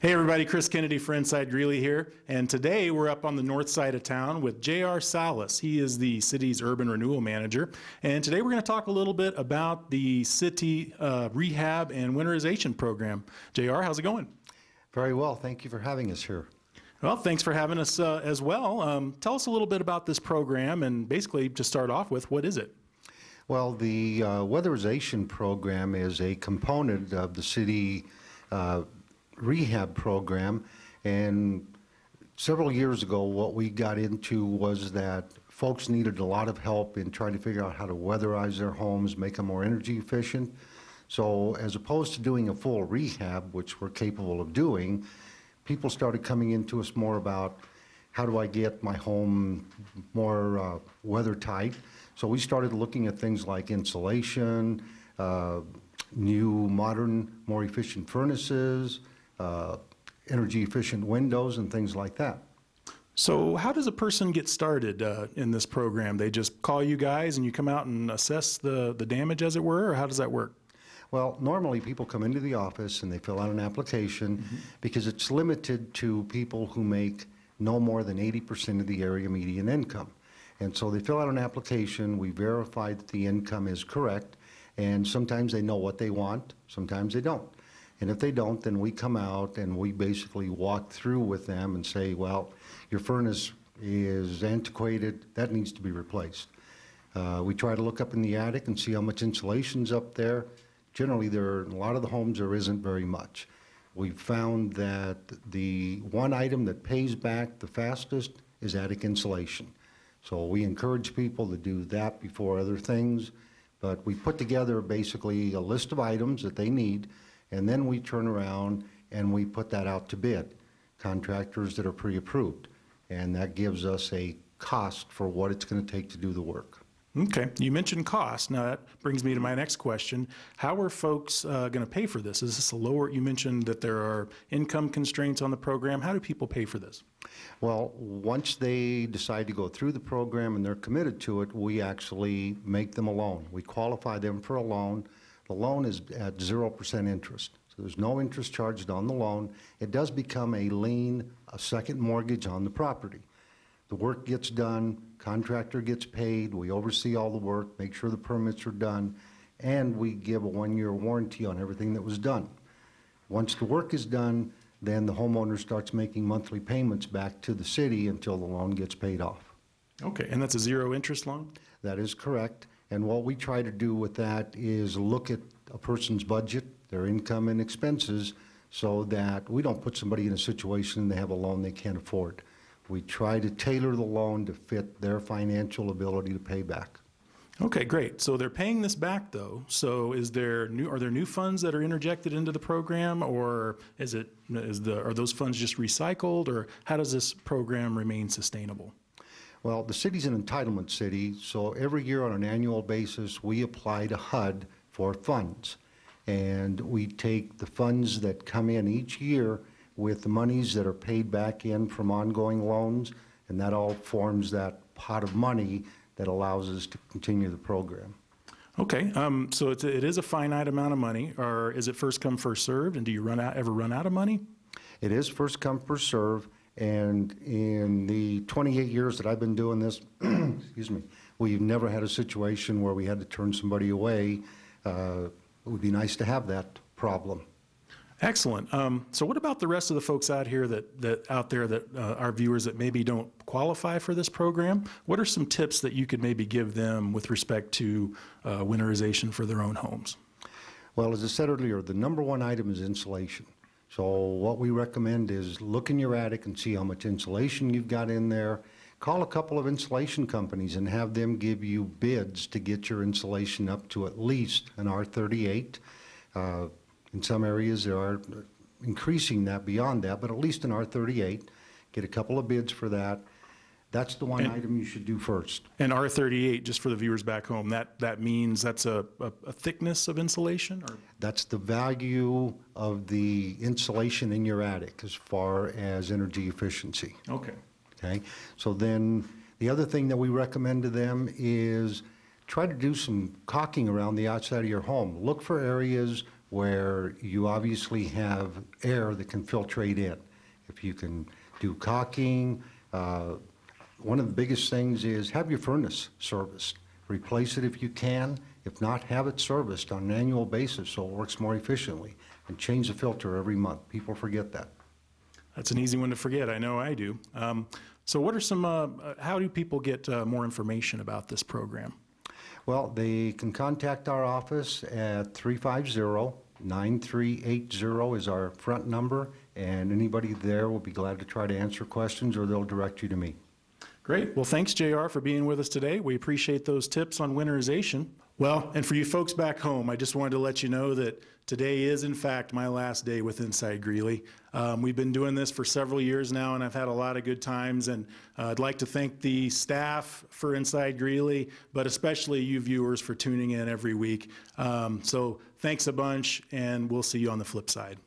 Hey everybody, Chris Kennedy for Inside Greeley here, and today we're up on the north side of town with J.R. Salas. He is the city's urban renewal manager, and today we're going to talk a little bit about the city rehab and winterization program. J.R., how's it going? Very well, thank you for having us here. Well, thanks for having us as well. Tell us a little bit about this program, and basically just start off with, what is it? Well, the weatherization program is a component of the city rehab program, and several years ago what we got into was that folks needed a lot of help in trying to figure out how to weatherize their homes, make them more energy efficient. So as opposed to doing a full rehab, which we're capable of doing, people started coming into us more about how do I get my home more weather tight. So we started looking at things like insulation, new modern more efficient furnaces, energy efficient windows and things like that. So how does a person get started in this program? They just call you guys and you come out and assess the damage, as it were, or how does that work? Well, normally people come into the office and they fill out an application because it's limited to people who make no more than 80% of the area median income. And so they fill out an application, we verify that the income is correct, and sometimes they know what they want, sometimes they don't. And if they don't, then we come out and we basically walk through with them and say, well, your furnace is antiquated, that needs to be replaced. We try to look up in the attic and see how much insulation's up there. Generally, in a lot of the homes, there isn't very much. We've found that the one item that pays back the fastest is attic insulation. So we encourage people to do that before other things, but we put together basically a list of items that they need, and then we turn around and we put that out to bid, contractors that are pre-approved. And that gives us a cost for what it's going to take to do the work. Okay, you mentioned cost. Now that brings me to my next question. How are folks going to pay for this? Is this a lower, you mentioned that there are income constraints on the program. How do people pay for this? Well, once they decide to go through the program and they're committed to it, we actually make them a loan. We qualify them for a loan. The loan is at 0% interest, so there's no interest charged on the loan. It does become a lien, a second mortgage on the property. The work gets done, contractor gets paid, we oversee all the work, make sure the permits are done, and we give a one-year warranty on everything that was done. Once the work is done, then the homeowner starts making monthly payments back to the city until the loan gets paid off. Okay, and that's a zero interest loan? That is correct. And what we try to do with that is look at a person's budget, their income and expenses, so that we don't put somebody in a situation they have a loan they can't afford. We try to tailor the loan to fit their financial ability to pay back. Okay, great. So they're paying this back, though. So are there new funds that are interjected into the program, or are those funds just recycled, or how does this program remain sustainable? Well, the city's an entitlement city, so every year on an annual basis, we apply to HUD for funds. And we take the funds that come in each year with the monies that are paid back in from ongoing loans, and that all forms that pot of money that allows us to continue the program. Okay, so it is a finite amount of money, or is it first come, first served, and do you ever run out of money? It is first come, first serve. And in the 28 years that I've been doing this, excuse me, we've never had a situation where we had to turn somebody away. It would be nice to have that problem. Excellent. So what about the rest of the folks out here that our viewers that maybe don't qualify for this program? What are some tips that you could maybe give them with respect to winterization for their own homes? Well, as I said earlier, the number one item is insulation. So what we recommend is look in your attic and see how much insulation you've got in there. Call a couple of insulation companies and have them give you bids to get your insulation up to at least an R38. In some areas they are increasing that beyond that, but at least an R38. Get a couple of bids for that. That's the one item you should do first. And R38, just for the viewers back home, that means that's a thickness of insulation? Or? That's the value of the insulation in your attic as far as energy efficiency. Okay. Okay. So then the other thing that we recommend to them is try to do some caulking around the outside of your home. Look for areas where you obviously have air that can filtrate in. If you can do caulking, one of the biggest things is have your furnace serviced. Replace it if you can. If not, have it serviced on an annual basis so it works more efficiently. And change the filter every month. People forget that. That's an easy one to forget. I know I do. So what are some, how do people get more information about this program? Well, they can contact our office at 350-9380 is our front number, and anybody there will be glad to try to answer questions, or they'll direct you to me. Great. Well, thanks, JR, for being with us today. We appreciate those tips on winterization. Well, and for you folks back home, I just wanted to let you know that today is, in fact, my last day with Inside Greeley. We've been doing this for several years now, and I've had a lot of good times, and I'd like to thank the staff for Inside Greeley, but especially you viewers for tuning in every week. So thanks a bunch, and we'll see you on the flip side.